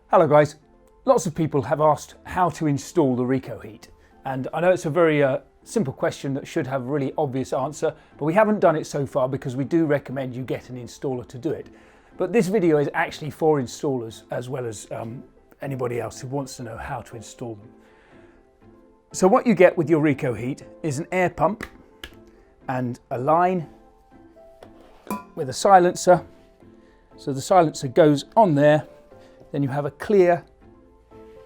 Hello guys, lots of people have asked how to install the Recoheat, and I know it's a very simple question that should have a really obvious answer, but we haven't done it so far because we do recommend you get an installer to do it. But this video is actually for installers as well as anybody else who wants to know how to install them. So what you get with your Recoheat is an air pump and a line with a silencer. So the silencer goes on there. Then you have a clear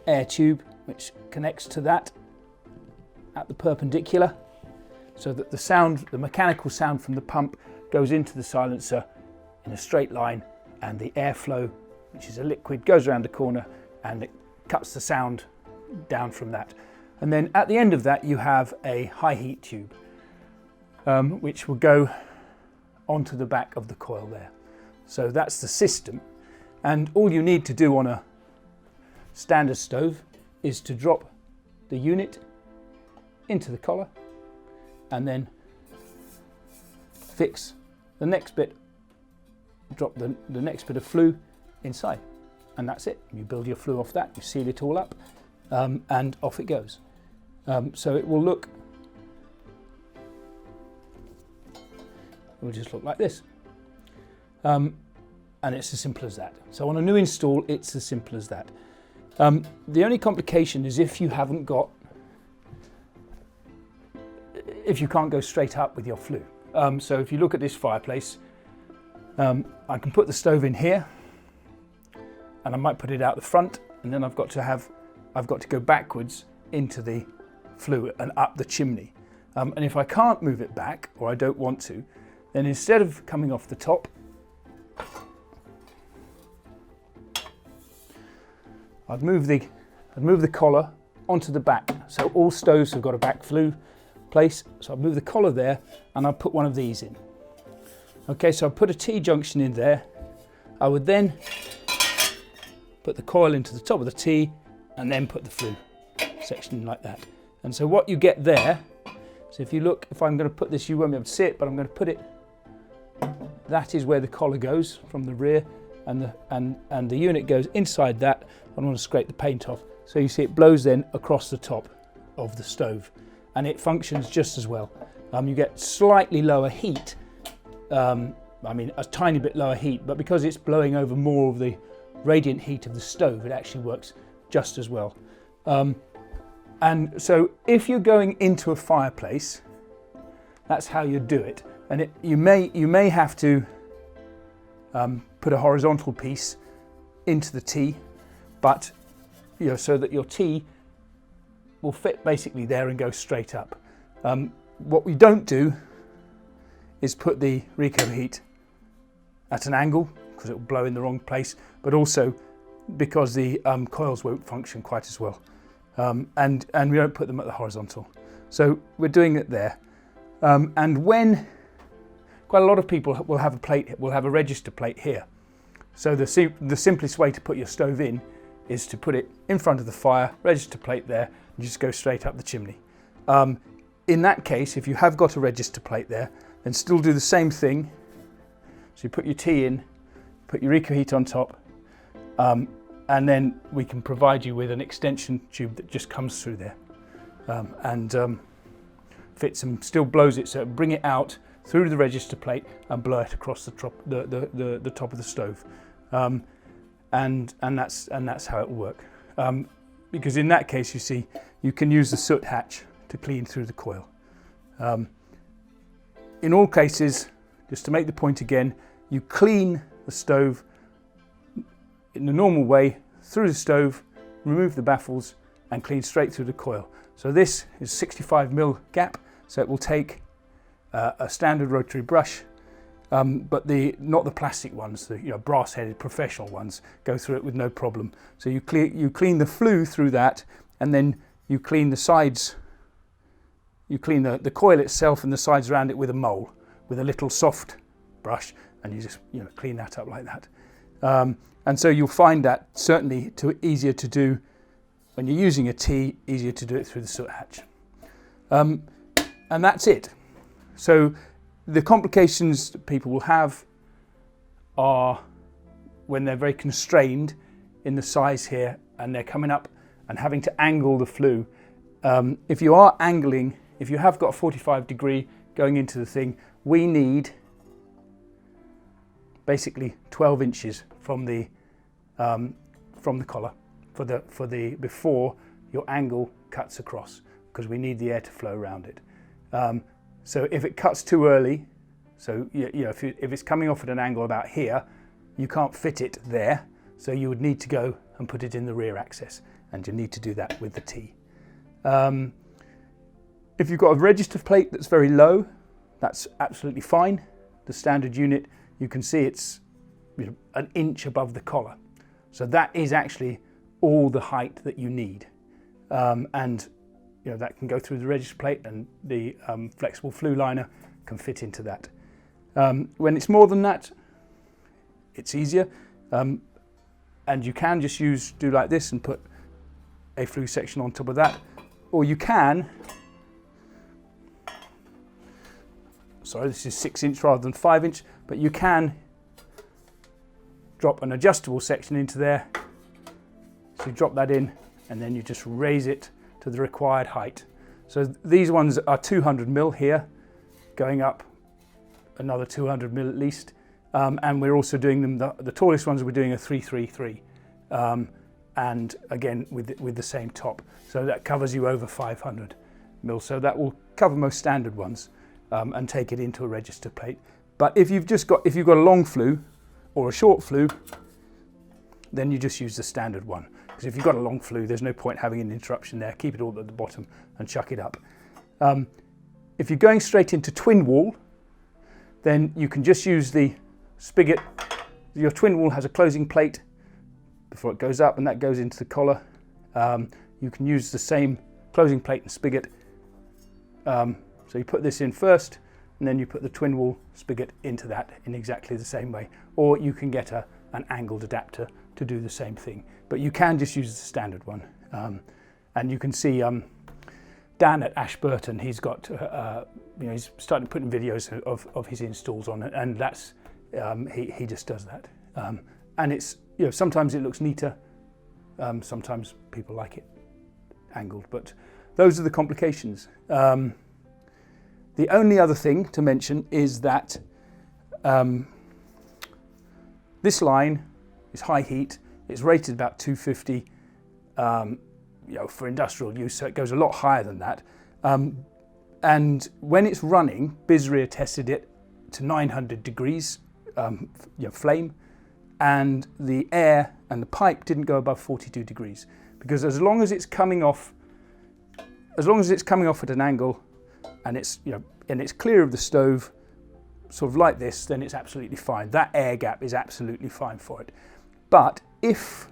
air tube which connects to that at the perpendicular, so that the sound, the mechanical sound from the pump, goes into the silencer in a straight line, and the airflow, which is a liquid, goes around the corner and it cuts the sound down from that. And then at the end of that you have a high heat tube which will go onto the back of the coil there. So that's the system. And all you need to do on a standard stove is to drop the unit into the collar and then fix the next bit, drop the next bit of flue inside, and that's it. You build your flue off that, you seal it all up, and off it goes. So it will just look like this. And it's as simple as that. So on a new install, it's as simple as that. The only complication is if you can't go straight up with your flue. So if you look at this fireplace, I can put the stove in here, and I might put it out the front, and then I've got to go backwards into the flue and up the chimney. And if I can't move it back, or I don't want to, then instead of coming off the top, I'd move the collar onto the back. So all stoves have got a back flue place. So I'd move the collar there, and I'd put one of these in. Okay, so I put a T-junction in there. I would then put the coil into the top of the T, and then put the flue section like that. And so what you get there, so if you look, if I'm going to put this, you won't be able to see it, but I'm going to put it, that is where the collar goes from the rear, and the unit goes inside that. I want to scrape the paint off. So you see it blows then across the top of the stove, and it functions just as well. You get slightly lower heat, I mean a tiny bit lower heat, but because it's blowing over more of the radiant heat of the stove, it actually works just as well. And so if you're going into a fireplace, that's how you do it. And you may have to put a horizontal piece into the T, but so that your T will fit basically there and go straight up. What we don't do is put the Recoheat at an angle, because it will blow in the wrong place, but also because the coils won't function quite as well. And we don't put them at the horizontal. So we're doing it there. And when quite a lot of people will have a register plate here. So the simplest way to put your stove in is to put it in front of the fire, register plate there, and just go straight up the chimney. In that case, if you have got a register plate there, then still do the same thing. So you put your T in, put your Recoheat on top, and then we can provide you with an extension tube that just comes through there and fits and still blows it, so bring it out through the register plate and blow it across the top of the stove, and that's how it will work. Because in that case, you see, you can use the soot hatch to clean through the coil. In all cases, just to make the point again, you clean the stove in the normal way through the stove, remove the baffles, and clean straight through the coil. So this is 65mm gap, so it will take a standard rotary brush, but not the plastic ones, the brass-headed professional ones go through it with no problem. So you clean the flue through that, and then you clean the sides. You clean the coil itself and the sides around it with a mole, with a little soft brush, and you just clean that up like that. And so you'll find that certainly easier to do when you're using a T, easier to do it through the soot hatch. And that's it. So the complications that people will have are when they're very constrained in the size here, and they're coming up and having to angle the flue. If you are angling, if you have got a 45 degree going into the thing, we need basically 12 inches from the collar before your angle cuts across, because we need the air to flow around it. So if it cuts too early, so if it's coming off at an angle about here, you can't fit it there, so you would need to go and put it in the rear axis, and you need to do that with the T. If you've got a register plate that's very low, that's absolutely fine. The standard unit, you can see it's an inch above the collar. So that is actually all the height that you need. And that can go through the register plate, and the flexible flue liner can fit into that. When it's more than that, it's easier. And you can just do like this and put a flue section on top of that. Or you can, sorry, this is 6 inch rather than 5 inch, but you can drop an adjustable section into there. So you drop that in, and then you just raise it to the required height. So these ones are 200 mil here, going up another 200 mil at least. And we're also doing them, the tallest ones we're doing a 333. And again with the same top. So that covers you over 500 mil. So that will cover most standard ones and take it into a register plate. But if you've got a long flue or a short flue, then you just use the standard one. Because if you've got a long flue, there's no point having an interruption there. Keep it all at the bottom and chuck it up. If you're going straight into twin wall, then you can just use the spigot. Your twin wall has a closing plate before it goes up, and that goes into the collar. You can use the same closing plate and spigot. So you put this in first, and then you put the twin wall spigot into that in exactly the same way. Or you can get an angled adapter to do the same thing. But you can just use the standard one. And you can see Dan at Ashburton, he's got, he's starting putting videos of his installs on it, and that's, he just does that. And it's, sometimes it looks neater, sometimes people like it angled, but those are the complications. The only other thing to mention is that this line is high heat. It's rated about 250 for industrial use, so it goes a lot higher than that. And when it's running, BizRear tested it to 900 degrees flame, and the air and the pipe didn't go above 42 degrees, because as long as it's coming off at an angle, and it's clear of the stove, sort of like this, then it's absolutely fine. That air gap is absolutely fine for it. But if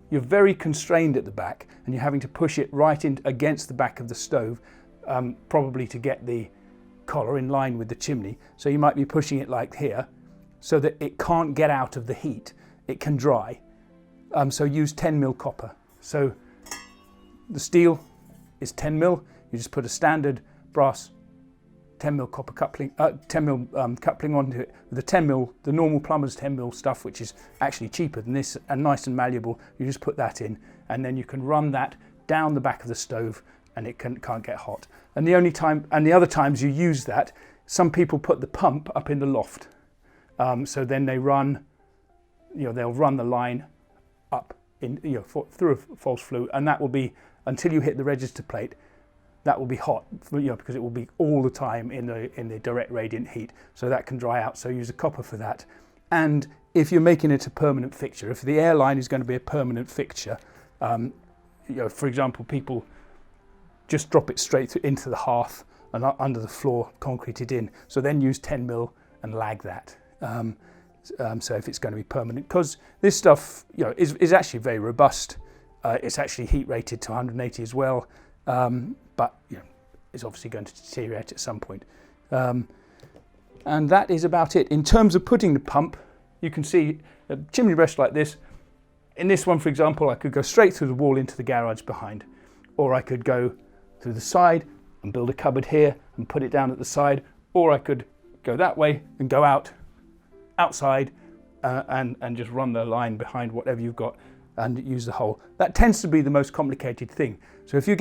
you're very constrained at the back and you're having to push it right in against the back of the stove, probably to get the collar in line with the chimney, so you might be pushing it like here, so that it can't get out of the heat, it can dry. So use 10 mil copper. So the steel is 10 mil, you just put a standard brass 10 mil copper coupling, 10 mil coupling onto it with the 10 mil, the normal plumber's 10 mil stuff, which is actually cheaper than this and nice and malleable. You just put that in, and then you can run that down the back of the stove, and it can't get hot. And the other times you use that, some people put the pump up in the loft. So then they run, they'll run the line up in, through a false flue, and that will be until you hit the register plate. That will be hot, because it will be all the time in the direct radiant heat. So that can dry out. So use a copper for that. And if you're making it a permanent fixture, if the airline is going to be a permanent fixture, for example, people just drop it straight into the hearth and under the floor, concrete it in. So then use 10 mil and lag that. So if it's going to be permanent, because this stuff, is actually very robust. It's actually heat rated to 180 as well. But it's obviously going to deteriorate at some point. And that is about it. In terms of putting the pump, you can see a chimney breast like this. In this one, for example, I could go straight through the wall into the garage behind, or I could go through the side and build a cupboard here and put it down at the side, or I could go that way and go outside and just run the line behind whatever you've got. and use the hole. That tends to be the most complicated thing. So if you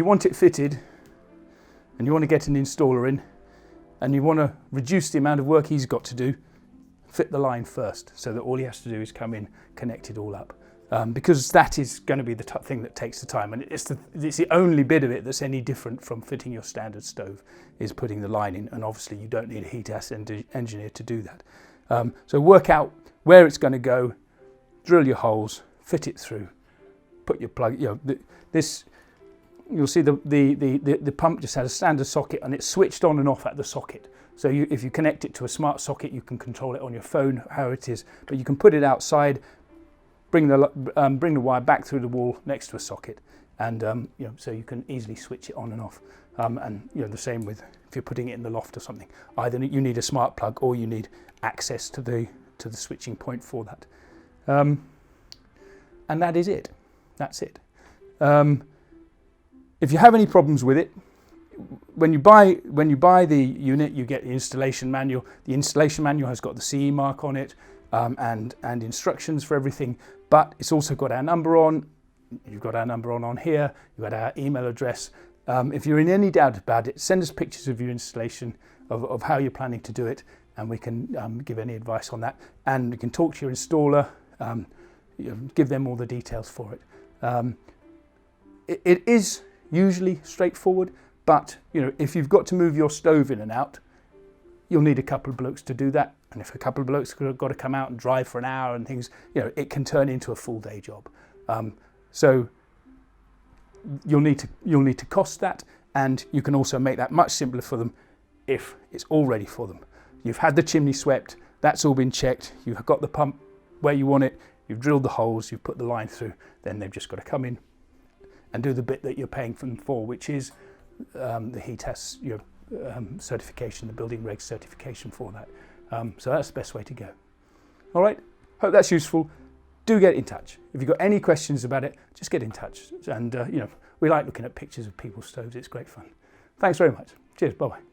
want it fitted and you want to get an installer in and you want to reduce the amount of work he's got to do, fit the line first so that all he has to do is come in, connect it all up. Because that is going to be the thing that takes the time, and it's the only bit of it that's any different from fitting your standard stove, is putting the line in, and obviously you don't need a heat engineer to do that. So work out where it's going to go, drill your holes, fit it through, put your plug. You'll see the pump just has a standard socket and it's switched on and off at the socket. So if you connect it to a smart socket, you can control it on your phone how it is, but you can put it outside, bring the wire back through the wall next to a socket, and so you can easily switch it on and off. And the same with if you're putting it in the loft or something. Either you need a smart plug or you need access to the switching point for that. And that is it. That's it. If you have any problems with it, when you buy the unit, you get the installation manual. The installation manual has got the CE mark on it, and instructions for everything, but it's also got our number on. You've got our number on here. You've got our email address. If you're in any doubt about it, send us pictures of your installation, of how you're planning to do it, and we can give any advice on that. And you can talk to your installer, give them all the details for it. It is usually straightforward, but if you've got to move your stove in and out, you'll need a couple of blokes to do that. And if a couple of blokes have got to come out and drive for an hour and things, it can turn into a full day job. So you'll need to cost that, and you can also make that much simpler for them if it's all ready for them. You've had the chimney swept, that's all been checked, you've got the pump where you want it, you've drilled the holes, you've put the line through, then they've just got to come in and do the bit that you're paying them for, which is the heat has certification, the building regs certification for that. So that's the best way to go. All right, hope that's useful. Do get in touch. If you've got any questions about it, just get in touch. And we like looking at pictures of people's stoves. It's great fun. Thanks very much. Cheers. Bye-bye.